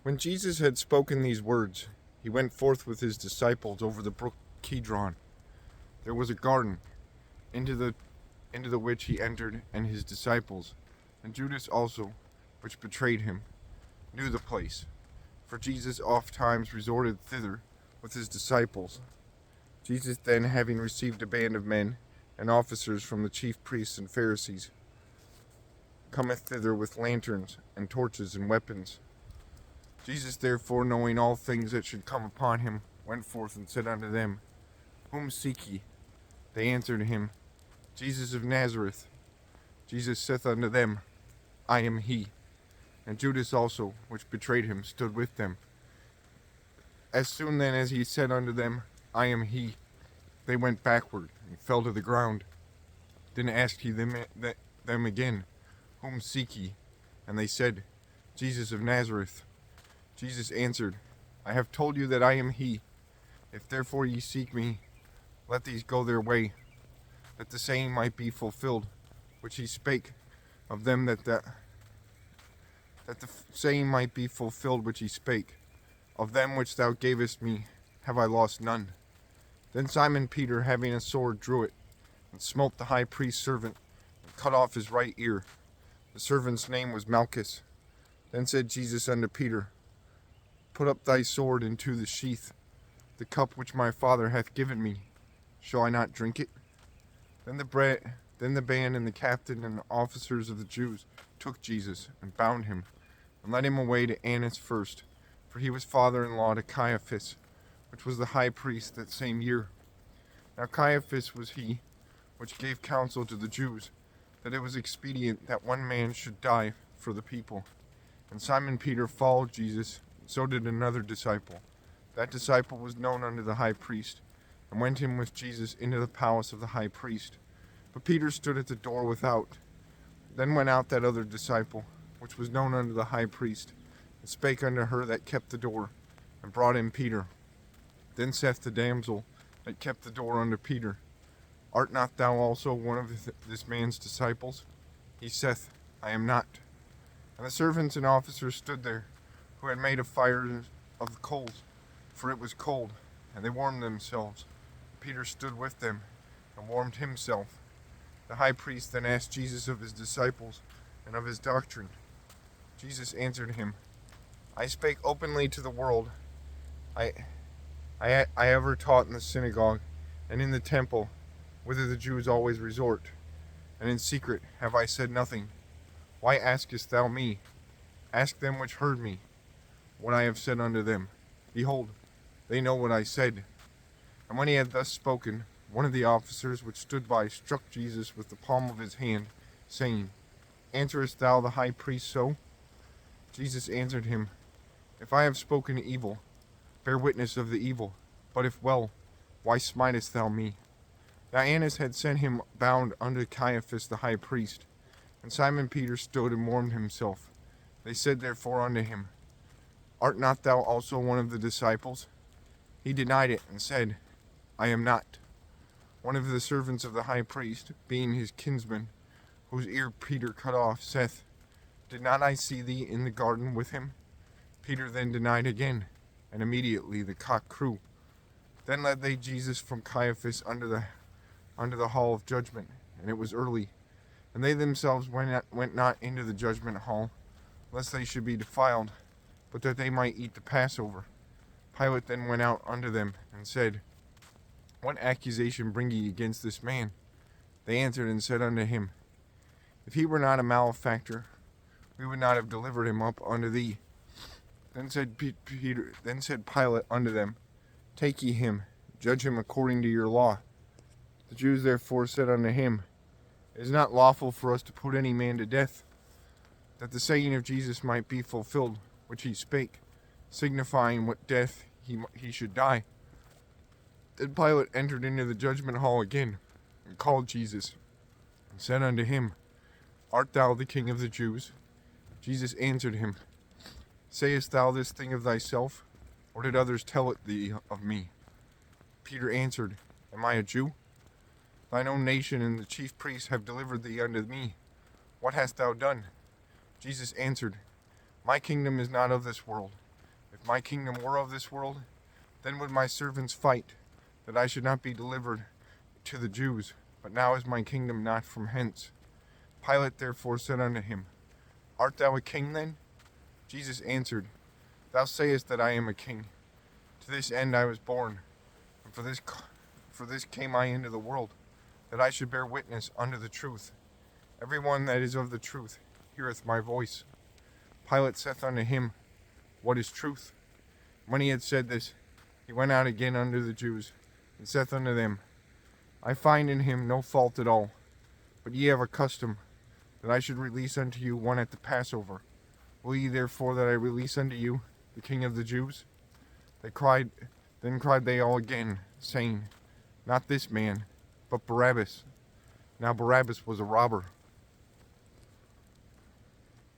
When Jesus had spoken these words, he went forth with his disciples over the brook Kidron. There was a garden, into the which he entered, and his disciples, and Judas also, which betrayed him, knew the place, for Jesus oft times resorted thither with his disciples. Jesus then, having received a band of men and officers from the chief priests and Pharisees, cometh thither with lanterns and torches and weapons. Jesus therefore, knowing all things that should come upon him, went forth and said unto them, Whom seek ye? They answered him, Jesus of Nazareth. Jesus saith unto them, I am he. And Judas also, which betrayed him, stood with them. As soon then as he said unto them, I am he, they went backward and fell to the ground. Then asked he them again, Whom seek ye? And they said, Jesus of Nazareth. Jesus answered, I have told you that I am he. If therefore ye seek me, let these go their way, that the saying might be fulfilled, which he spake of them that the saying might be fulfilled which he spake, of them which thou gavest me have I lost none. Then Simon Peter, having a sword, drew it, and smote the high priest's servant, and cut off his right ear. The servant's name was Malchus. Then said Jesus unto Peter, Put up thy sword into the sheath. The cup which my Father hath given me, shall I not drink it? Then the band and the captain and the officers of the Jews took Jesus, and bound him, and led him away to Annas first, for he was father-in-law to Caiaphas, which was the high priest that same year. Now Caiaphas was he which gave counsel to the Jews, that it was expedient that one man should die for the people. And Simon Peter followed Jesus, and so did another disciple. That disciple was known unto the high priest, and went in with Jesus into the palace of the high priest. But Peter stood at the door without. Then went out that other disciple, which was known unto the high priest, and spake unto her that kept the door, and brought in Peter. Then saith the damsel that kept the door unto Peter, Art not thou also one of this man's disciples? He saith, I am not. And the servants and officers stood there, who had made a fire of the coals, for it was cold, and they warmed themselves. Peter stood with them, and warmed himself. The high priest then asked Jesus of his disciples, and of his doctrine. Jesus answered him, I spake openly to the world. I ever taught in the synagogue, and in the temple, whither the Jews always resort. And in secret have I said nothing. Why askest thou me? Ask them which heard me, what I have said unto them. Behold, they know what I said. And when he had thus spoken, one of the officers which stood by struck Jesus with the palm of his hand, saying, Answerest thou the high priest so? Jesus answered him, If I have spoken evil, bear witness of the evil. But if well, why smitest thou me? Now Annas had sent him bound unto Caiaphas the high priest. And Simon Peter stood and warmed himself. They said therefore unto him, Art not thou also one of the disciples? He denied it, and said, I am not. One of the servants of the high priest, being his kinsman, whose ear Peter cut off, saith, Did not I see thee in the garden with him? Peter then denied again, and immediately the cock crew. Then led they Jesus from Caiaphas unto the hall of judgment, and it was early. And they themselves went not into the judgment hall, lest they should be defiled, but that they might eat the Passover. Pilate then went out unto them, and said, What accusation bring ye against this man? They answered and said unto him, If he were not a malefactor, we would not have delivered him up unto thee. Then said Pilate unto them, Take ye him, judge him according to your law. The Jews therefore said unto him, It is not lawful for us to put any man to death, that the saying of Jesus might be fulfilled, which he spake, signifying what death he should die. Then Pilate entered into the judgment hall again, and called Jesus, and said unto him, Art thou the King of the Jews? Jesus answered him, Sayest thou this thing of thyself, or did others tell it thee of me? Peter answered, Am I a Jew? Thine own nation and the chief priests have delivered thee unto me. What hast thou done? Jesus answered, My kingdom is not of this world. If my kingdom were of this world, then would my servants fight, that I should not be delivered to the Jews. But now is my kingdom not from hence. Pilate therefore said unto him, Art thou a king then? Jesus answered, Thou sayest that I am a king. To this end I was born, and for this came I into the world, that I should bear witness unto the truth. Every one that is of the truth heareth my voice. Pilate saith unto him, What is truth? When he had said this, he went out again unto the Jews, and saith unto them, I find in him no fault at all. But ye have a custom, that I should release unto you one at the Passover. Will ye therefore that I release unto you the King of the Jews? Then cried they all again, saying, Not this man, but Barabbas. Now Barabbas was a robber.